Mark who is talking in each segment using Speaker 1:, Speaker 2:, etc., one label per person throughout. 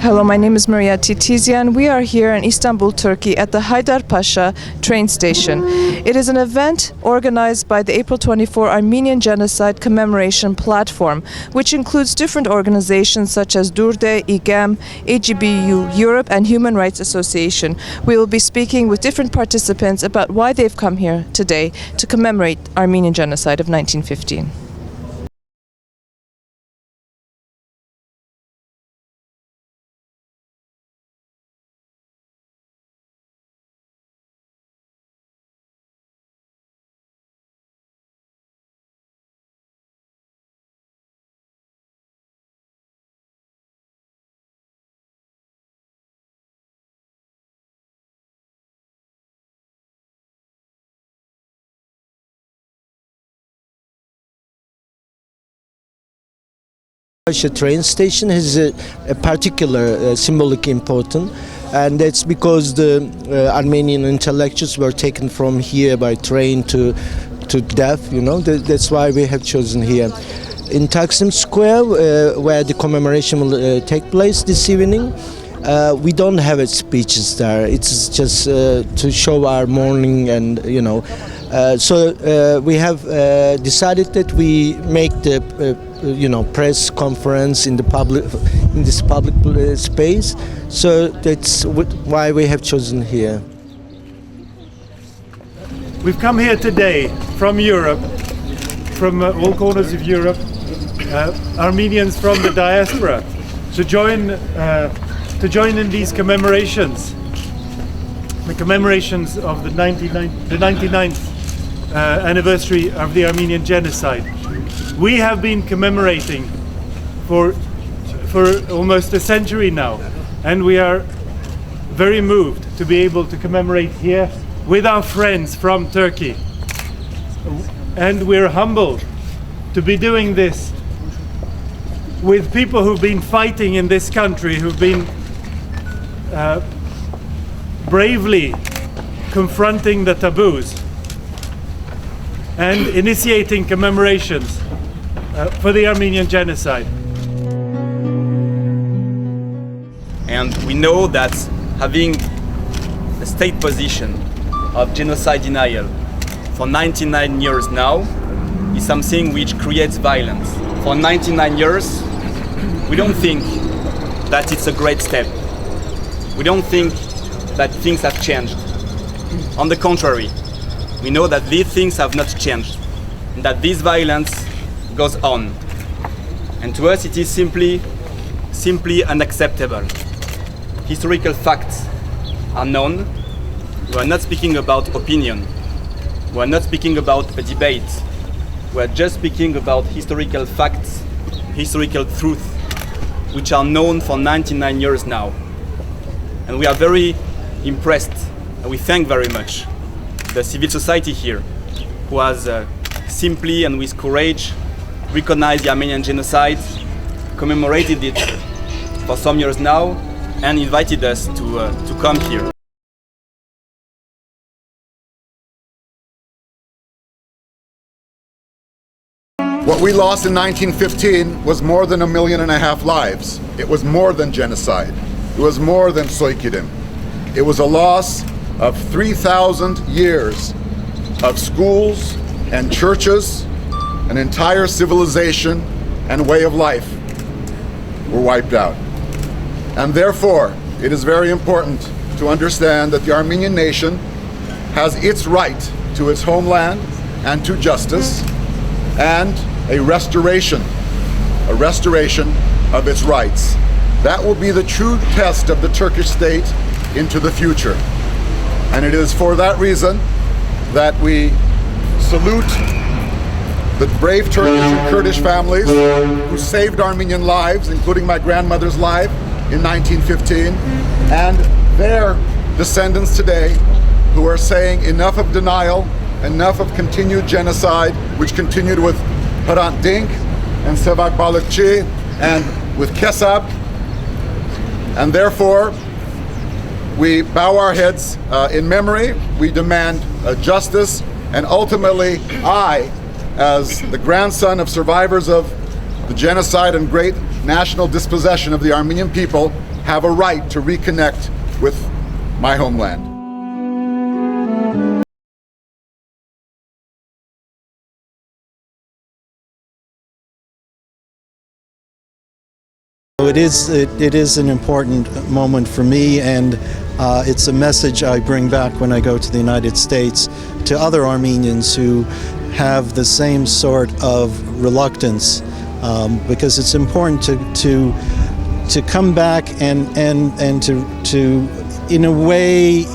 Speaker 1: Hello, my name is Maria Titizian. We are here in Istanbul, Turkey at the Haydarpasa Train Station. It is an event organized by the April 24 Armenian Genocide Commemoration Platform, which includes different organizations such as Durde, IGAM, AGBU Europe and Human Rights Association. We will be speaking with different participants about why they've come here today to commemorate Armenian Genocide of 1915.
Speaker 2: Haydarpasa train station has a particular symbolic importance, and that's because the Armenian intellectuals were taken from here by train to death. You know, that's why we have chosen here. In Taksim Square, where the commemoration will take place this evening, we don't have speeches there. It's just to show our mourning, and you know. So we have decided that we make the press conference in this public space. So that's why we have chosen here.
Speaker 3: We've come here today from Europe, from all corners of Europe, Armenians from the diaspora, to join in these commemorations, the commemorations of the 99th anniversary of the Armenian Genocide. We have been commemorating for almost a century now, and we are very moved to be able to commemorate here with our friends from Turkey. And we're humbled to be doing this with people who've been fighting in this country, who've been bravely confronting the taboos and initiating commemorations for the Armenian Genocide.
Speaker 4: And we know that having a state position of genocide denial for 99 years now is something which creates violence. For 99 years, we don't think that it's a great step. We don't think that things have changed. On the contrary, we know that these things have not changed, and that this violence goes on. And to us it is simply unacceptable. Historical facts are known. We are not speaking about opinion. We are not speaking about a debate. We are just speaking about historical facts, historical truth, which are known for 99 years now. And we are very impressed, and we thank very much the civil society here, who has simply and with courage recognized the Armenian Genocide, commemorated it for some years now, and invited us to come here.
Speaker 5: What we lost in 1915 was more than 1.5 million lives. It was more than genocide. It was more than soykidin. It was a loss of 3,000 years of schools and churches, an entire civilization and way of life were wiped out. And therefore, it is very important to understand that the Armenian nation has its right to its homeland and to justice, and a restoration of its rights. That will be the true test of the Turkish state into the future. And it is for that reason that we salute the brave Turkish and Kurdish families who saved Armenian lives, including my grandmother's life in 1915, and their descendants today who are saying enough of denial, enough of continued genocide, which continued with Hrant Dink and Sevak Balıkçı and with Kesab. And therefore, we bow our heads in memory, we demand justice, and ultimately I, as the grandson of survivors of the genocide and great national dispossession of the Armenian people, have a right to reconnect with my homeland.
Speaker 6: It is an important moment for me, and it's a message I bring back when I go to the United States to other Armenians who have the same sort of reluctance, because it's important to come back and to in a way,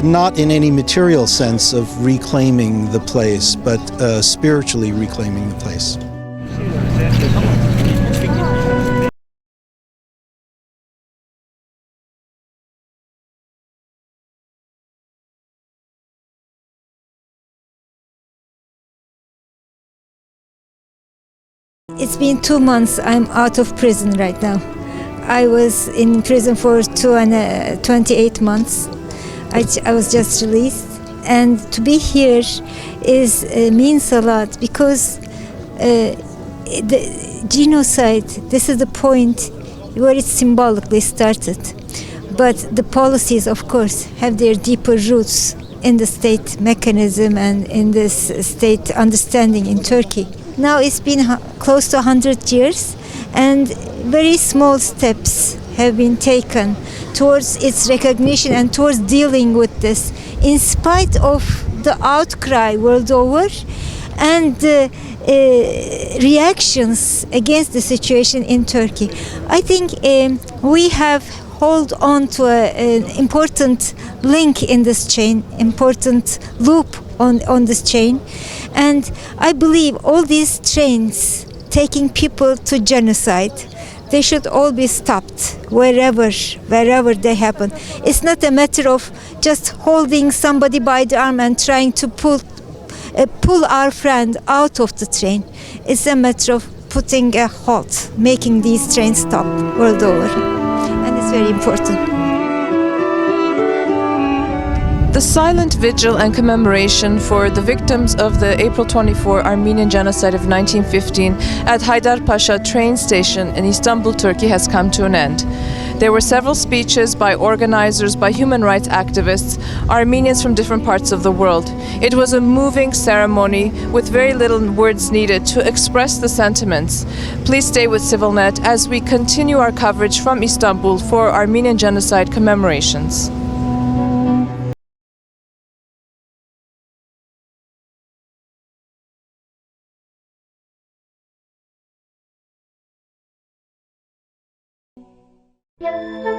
Speaker 6: not in any material sense of reclaiming the place, but spiritually reclaiming the place.
Speaker 7: It's been 2 months I'm out of prison right now. I was in prison for 28 months. I was just released. And to be here means a lot, because the genocide, this is the point where it symbolically started. But the policies, of course, have their deeper roots in the state mechanism and in this state understanding in Turkey. Now it's been close to 100 years, and very small steps have been taken towards its recognition and towards dealing with this, in spite of the outcry world over and the reactions against the situation in Turkey. I think we have hold on to an important link in this chain, important loop on this chain. And I believe all these trains taking people to genocide, they should all be stopped wherever they happen. It's not a matter of just holding somebody by the arm and trying to pull our friend out of the train. It's a matter of putting a halt, making these trains stop world over. And it's very important.
Speaker 1: The silent vigil and commemoration for the victims of the April 24 Armenian Genocide of 1915 at Haydarpasa Train Station in Istanbul, Turkey has come to an end. There were several speeches by organizers, by human rights activists, Armenians from different parts of the world. It was a moving ceremony with very little words needed to express the sentiments. Please stay with CivilNet as we continue our coverage from Istanbul for Armenian Genocide commemorations.
Speaker 8: Yeah.